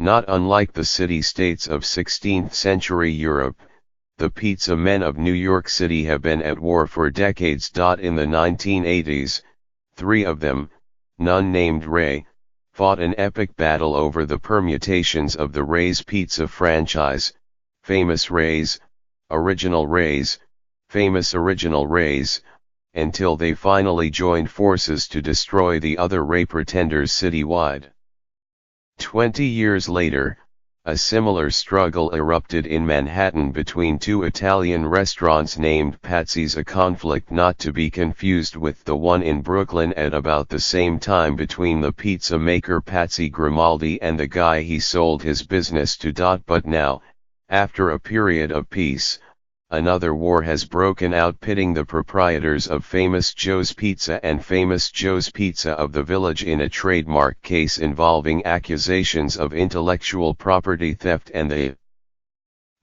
Not unlike the city-states of 16th-century Europe, the pizza men of New York City have been at war for decades. In the 1980s, 3 of them, none named Ray, fought an epic battle over the permutations of the Ray's Pizza franchise, Famous Ray's, Original Ray's, Famous Original Ray's, until they finally joined forces to destroy the other Ray pretenders citywide. 20 years later, a similar struggle erupted in Manhattan between 2 Italian restaurants named Patsy's, a conflict not to be confused with the one in Brooklyn at about the same time between the pizza maker Patsy Grimaldi and the guy he sold his business to. But now, after a period of peace, another war has broken out pitting the proprietors of Famous Joe's Pizza and Famous Joe's Pizza of the Village in a trademark case involving accusations of intellectual property theft and the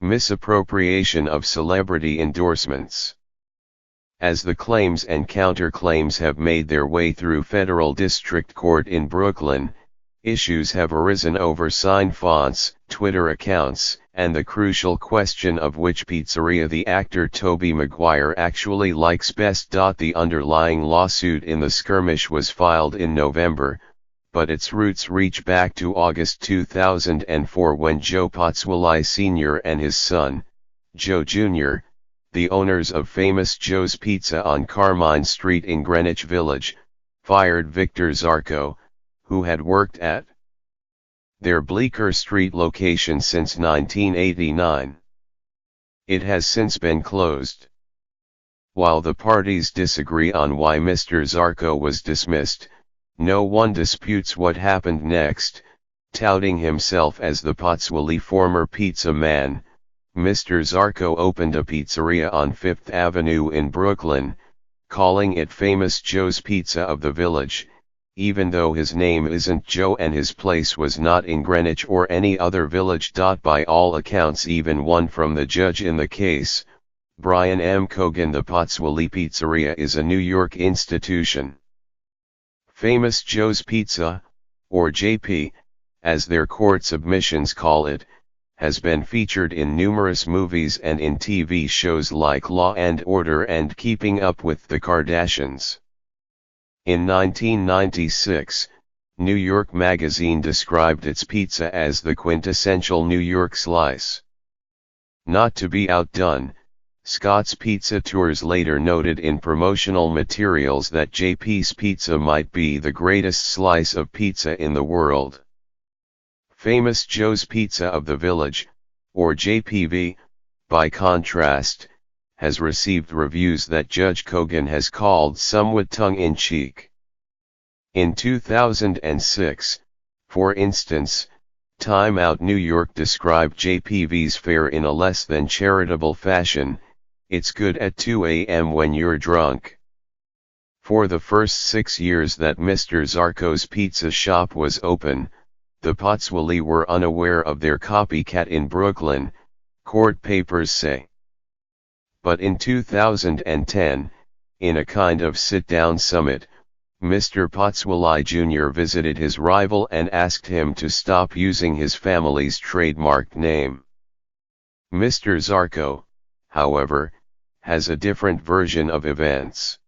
misappropriation of celebrity endorsements. As the claims and counterclaims have made their way through federal district court in Brooklyn, issues have arisen over sign fonts, Twitter accounts, and the crucial question of which pizzeria the actor Tobey Maguire actually likes best. The underlying lawsuit in the skirmish was filed in November, but its roots reach back to August 2004 when Joe Patsy Sr. and his son, Joe Jr., the owners of Famous Joe's Pizza on Carmine Street in Greenwich Village, fired Victor Zarco, who had worked at their Bleecker Street location since 1989. It has since been closed. While the parties disagree on why Mr. Zarco was dismissed, no one disputes what happened next. Touting himself as the Patsy former pizza man, Mr. Zarco opened a pizzeria on 5th Avenue in Brooklyn, calling it Famous Joe's Pizza of the Village, even though his name isn't Joe and his place was not in Greenwich or any other village. By all accounts, even one from the judge in the case, Brian M. Cogan, the Patsy Pizzeria is a New York institution. Famous Joe's Pizza, or JP, as their court submissions call it, has been featured in numerous movies and in TV shows like Law and Order and Keeping Up with the Kardashians. In 1996, New York Magazine described its pizza as the quintessential New York slice. Not to be outdone, Scott's Pizza Tours later noted in promotional materials that JP's Pizza might be the greatest slice of pizza in the world. Famous Joe's Pizza of the Village, or JPV, by contrast, has received reviews that Judge Cogan has called somewhat tongue-in-cheek. In 2006, for instance, Time Out New York described JPV's fare in a less than charitable fashion: "It's good at 2 a.m. when you're drunk." For the first 6 years that Mr. Zarco's pizza shop was open, the Patsy were unaware of their copycat in Brooklyn, court papers say. But in 2010, in a kind of sit-down summit, Mr. Patsy Jr. visited his rival and asked him to stop using his family's trademarked name. Mr. Zarco, however, has a different version of events.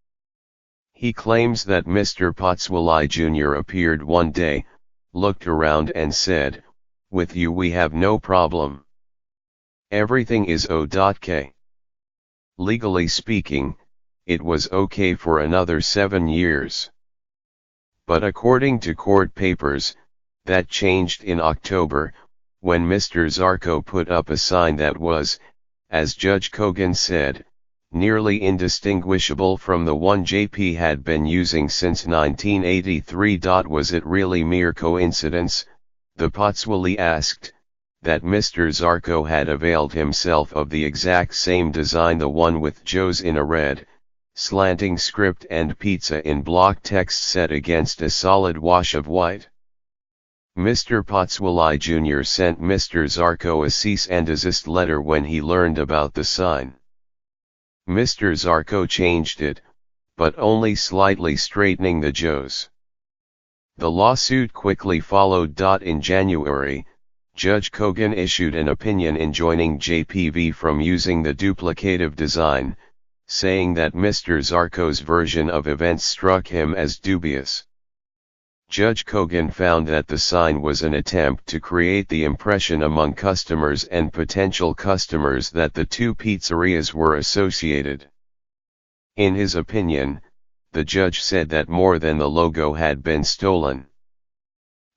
He claims that Mr. Patsy Jr. appeared one day, looked around and said, "With you we have no problem. Everything is OK." Legally speaking, it was okay for another 7 years. But according to court papers, that changed in October, when Mr. Zarco put up a sign that was, as Judge Cogan said, nearly indistinguishable from the one JP had been using since 1983. Was it really mere coincidence, the Patsy asked, that Mr. Zarco had availed himself of the exact same design, the one with Joe's in a red, slanting script and pizza in block text set against a solid wash of white? Mr. Patsy Jr. sent Mr. Zarco a cease and desist letter when he learned about the sign. Mr. Zarco changed it, but only slightly, straightening the Joe's. The lawsuit quickly followed. In January, Judge Kogan issued an opinion enjoining JPV from using the duplicative design, saying that Mr. Zarko's version of events struck him as dubious. Judge Kogan found that the sign was an attempt to create the impression among customers and potential customers that the two pizzerias were associated. In his opinion, the judge said that more than the logo had been stolen.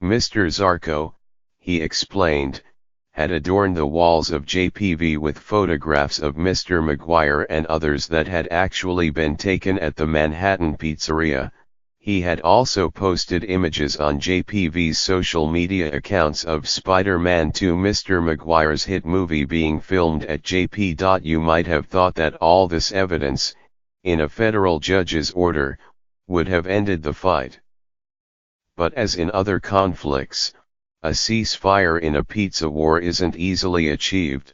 Mr. Zarko, he explained, had adorned the walls of JPV with photographs of Mr. McGuire and others that had actually been taken at the Manhattan Pizzeria. He had also posted images on JPV's social media accounts of Spider-Man 2 Mr. McGuire's hit movie being filmed at JP. You might have thought that all this evidence, in a federal judge's order, would have ended the fight. But as in other conflicts, a ceasefire in a pizza war isn't easily achieved.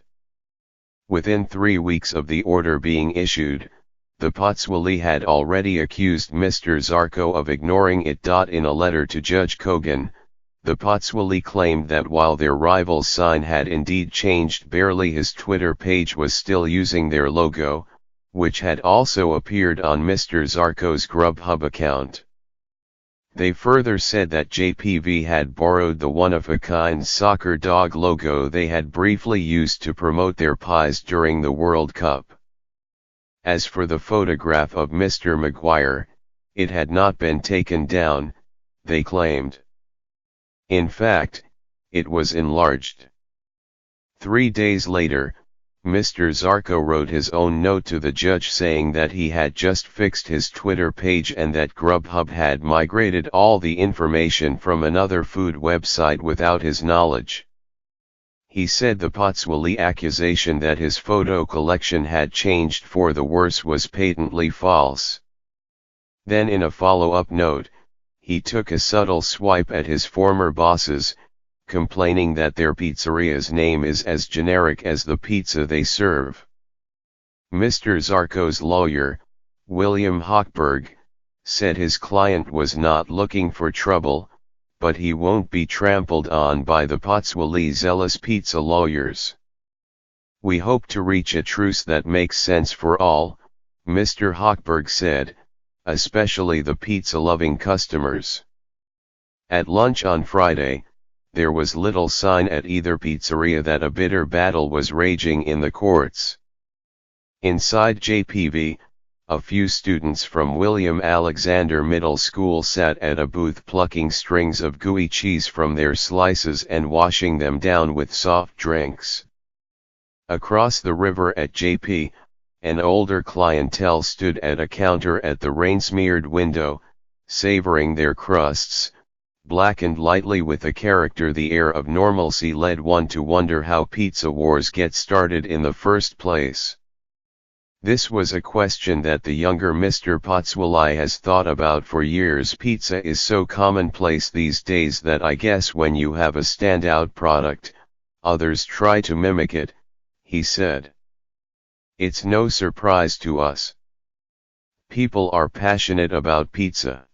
Within 3 weeks of the order being issued, the Patsy had already accused Mr. Zarko of ignoring it. In a letter to Judge Kogan, the Patsy claimed that while their rival's sign had indeed changed barely, his Twitter page was still using their logo, which had also appeared on Mr. Zarko's Grubhub account. They further said that JPV had borrowed the one-of-a-kind soccer dog logo they had briefly used to promote their pies during the World Cup. As for the photograph of Mr. McGuire, it had not been taken down, they claimed. In fact, it was enlarged. 3 days later, Mr. Zarko wrote his own note to the judge saying that he had just fixed his Twitter page and that Grubhub had migrated all the information from another food website without his knowledge. He said the Patsy accusation that his photo collection had changed for the worse was patently false. Then in a follow-up note, he took a subtle swipe at his former bosses, complaining that their pizzeria's name is as generic as the pizza they serve. Mr. Zarko's lawyer, William Hochberg, said his client was not looking for trouble, but he won't be trampled on by the Patsy's zealous pizza lawyers. "We hope to reach a truce that makes sense for all," Mr. Hochberg said, "especially the pizza-loving customers." At lunch on Friday, there was little sign at either pizzeria that a bitter battle was raging in the courts. Inside JPV, a few students from William Alexander Middle School sat at a booth plucking strings of gooey cheese from their slices and washing them down with soft drinks. Across the river at JP, an older clientele stood at a counter at the rain-smeared window, savoring their crusts, blackened lightly with a character. The air of normalcy led one to wonder how pizza wars get started in the first place. This was a question that the younger Mr. Patsy has thought about for years. Pizza is so commonplace these days that I guess when you have a standout product, others try to mimic it, he said. It's no surprise to us. People are passionate about pizza.